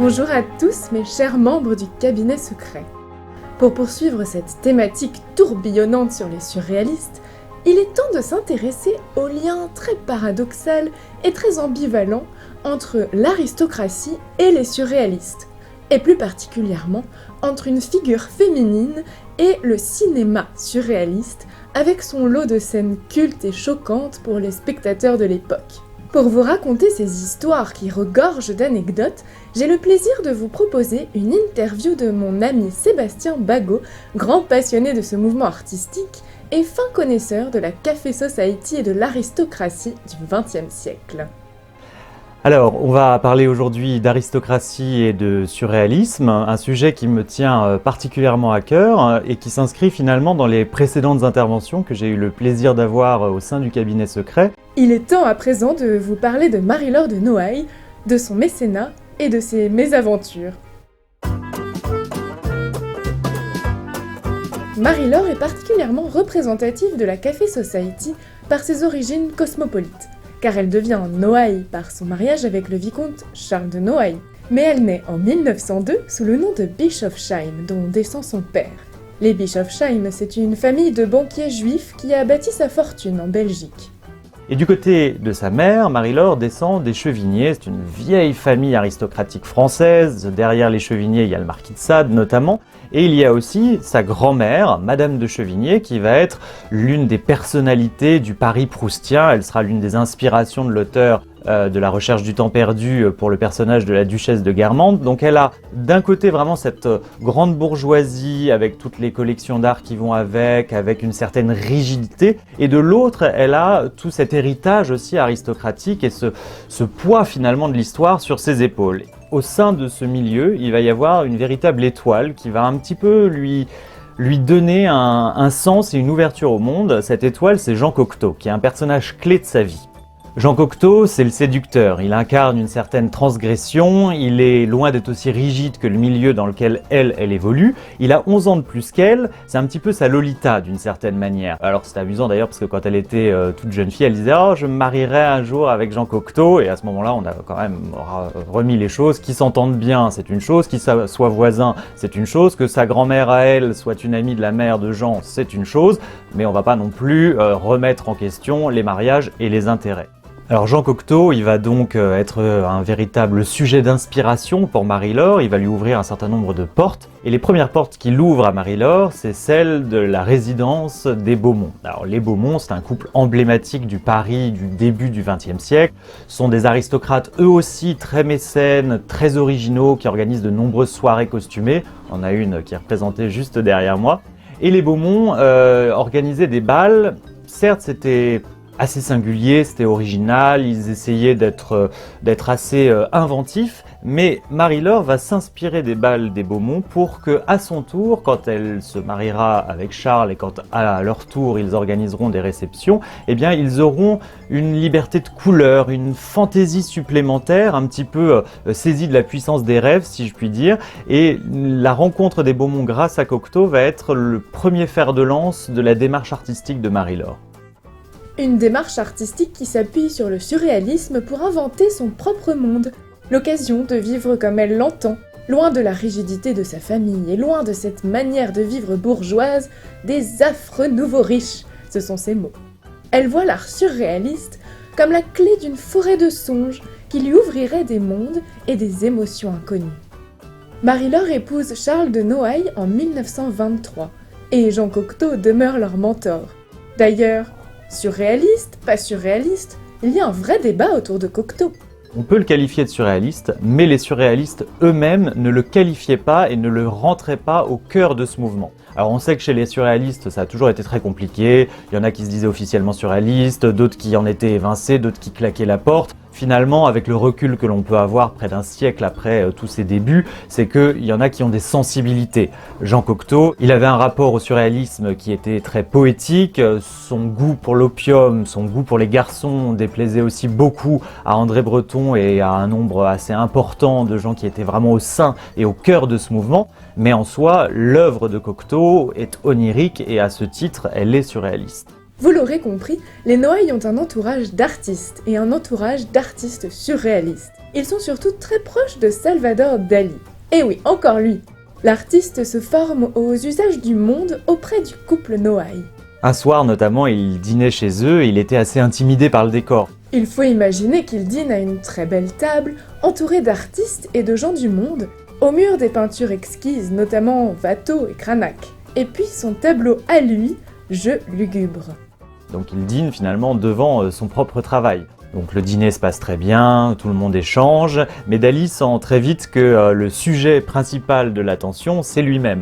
Bonjour à tous mes chers membres du cabinet secret. Pour poursuivre cette thématique tourbillonnante sur les surréalistes, il est temps de s'intéresser au lien très paradoxal et très ambivalent entre l'aristocratie et les surréalistes, et plus particulièrement entre une figure féminine et le cinéma surréaliste, avec son lot de scènes cultes et choquantes pour les spectateurs de l'époque. Pour vous raconter ces histoires qui regorgent d'anecdotes, j'ai le plaisir de vous proposer une interview de mon ami Sébastien Bagot, grand passionné de ce mouvement artistique et fin connaisseur de la Café Society et de l'aristocratie du XXe siècle. Alors, on va parler aujourd'hui d'aristocratie et de surréalisme, un sujet qui me tient particulièrement à cœur et qui s'inscrit finalement dans les précédentes interventions que j'ai eu le plaisir d'avoir au sein du cabinet secret. Il est temps à présent de vous parler de Marie-Laure de Noailles, de son mécénat et de ses mésaventures. Marie-Laure est particulièrement représentative de la Café Society par ses origines cosmopolites, car elle devient Noailles par son mariage avec le vicomte Charles de Noailles. Mais elle naît en 1902 sous le nom de Bischofsheim, dont descend son père. Les Bischofsheim, c'est une famille de banquiers juifs qui a bâti sa fortune en Belgique. Et du côté de sa mère, Marie-Laure descend des Chevigné, c'est une vieille famille aristocratique française. Derrière les Chevigné, il y a le marquis de Sade notamment. Et il y a aussi sa grand-mère, Madame de Chevigné, qui va être l'une des personnalités du Paris proustien. Elle sera l'une des inspirations de l'auteur de La Recherche du temps perdu pour le personnage de la duchesse de Guermantes. Donc elle a d'un côté vraiment cette grande bourgeoisie avec toutes les collections d'art qui vont avec une certaine rigidité, et de l'autre elle a tout cet héritage aussi aristocratique et ce poids finalement de l'histoire sur ses épaules. Au sein de ce milieu, il va y avoir une véritable étoile qui va un petit peu lui donner un sens et une ouverture au monde. Cette étoile, c'est Jean Cocteau, qui est un personnage clé de sa vie. Jean Cocteau, c'est le séducteur, il incarne une certaine transgression, il est loin d'être aussi rigide que le milieu dans lequel elle évolue, il a 11 ans de plus qu'elle, c'est un petit peu sa Lolita d'une certaine manière. Alors c'est amusant d'ailleurs parce que quand elle était toute jeune fille, elle disait « Oh, je me marierai un jour avec Jean Cocteau » et à ce moment-là, on a quand même remis les choses, qu'ils s'entendent bien, c'est une chose, qu'ils soient voisins, c'est une chose, que sa grand-mère à elle soit une amie de la mère de Jean, c'est une chose, mais on va pas non plus remettre en question les mariages et les intérêts. Alors Jean Cocteau, il va donc être un véritable sujet d'inspiration pour Marie-Laure, il va lui ouvrir un certain nombre de portes, et les premières portes qu'il ouvre à Marie-Laure, c'est celle de la résidence des Beaumont. Alors les Beaumont, c'est un couple emblématique du Paris du début du XXe siècle, ce sont des aristocrates eux aussi très mécènes, très originaux, qui organisent de nombreuses soirées costumées, on a une qui est représentée juste derrière moi, et les Beaumont organisaient des bals, certes c'était assez singulier, c'était original, ils essayaient d'être assez inventifs, mais Marie-Laure va s'inspirer des bals des Beaumont pour que, à son tour, quand elle se mariera avec Charles et quand à leur tour ils organiseront des réceptions, eh bien ils auront une liberté de couleur, une fantaisie supplémentaire, un petit peu saisie de la puissance des rêves, si je puis dire, et la rencontre des Beaumont grâce à Cocteau va être le premier fer de lance de la démarche artistique de Marie-Laure. Une démarche artistique qui s'appuie sur le surréalisme pour inventer son propre monde, l'occasion de vivre comme elle l'entend, loin de la rigidité de sa famille et loin de cette manière de vivre bourgeoise des affreux nouveaux riches, ce sont ses mots. Elle voit l'art surréaliste comme la clé d'une forêt de songes qui lui ouvrirait des mondes et des émotions inconnues. Marie-Laure épouse Charles de Noailles en 1923 et Jean Cocteau demeure leur mentor. D'ailleurs, surréaliste, pas surréaliste, il y a un vrai débat autour de Cocteau. On peut le qualifier de surréaliste, mais les surréalistes eux-mêmes ne le qualifiaient pas et ne le rentraient pas au cœur de ce mouvement. Alors on sait que chez les surréalistes, ça a toujours été très compliqué, il y en a qui se disaient officiellement surréalistes, d'autres qui en étaient évincés, d'autres qui claquaient la porte. Finalement, avec le recul que l'on peut avoir près d'un siècle après tous ses débuts, c'est qu'il y en a qui ont des sensibilités. Jean Cocteau, il avait un rapport au surréalisme qui était très poétique, son goût pour l'opium, son goût pour les garçons déplaisait aussi beaucoup à André Breton et à un nombre assez important de gens qui étaient vraiment au sein et au cœur de ce mouvement. Mais en soi, l'œuvre de Cocteau est onirique et à ce titre, elle est surréaliste. Vous l'aurez compris, les Noailles ont un entourage d'artistes et un entourage d'artistes surréalistes. Ils sont surtout très proches de Salvador Dali. Et oui, encore lui. L'artiste se forme aux usages du monde auprès du couple Noailles. Un soir notamment, il dînait chez eux et il était assez intimidé par le décor. Il faut imaginer qu'il dîne à une très belle table, entouré d'artistes et de gens du monde, au mur des peintures exquises, notamment Watteau et Cranach. Et puis son tableau à lui, Jeux lugubres. Donc il dîne finalement devant son propre travail. Donc le dîner se passe très bien, tout le monde échange, mais Dali sent très vite que le sujet principal de l'attention, c'est lui-même.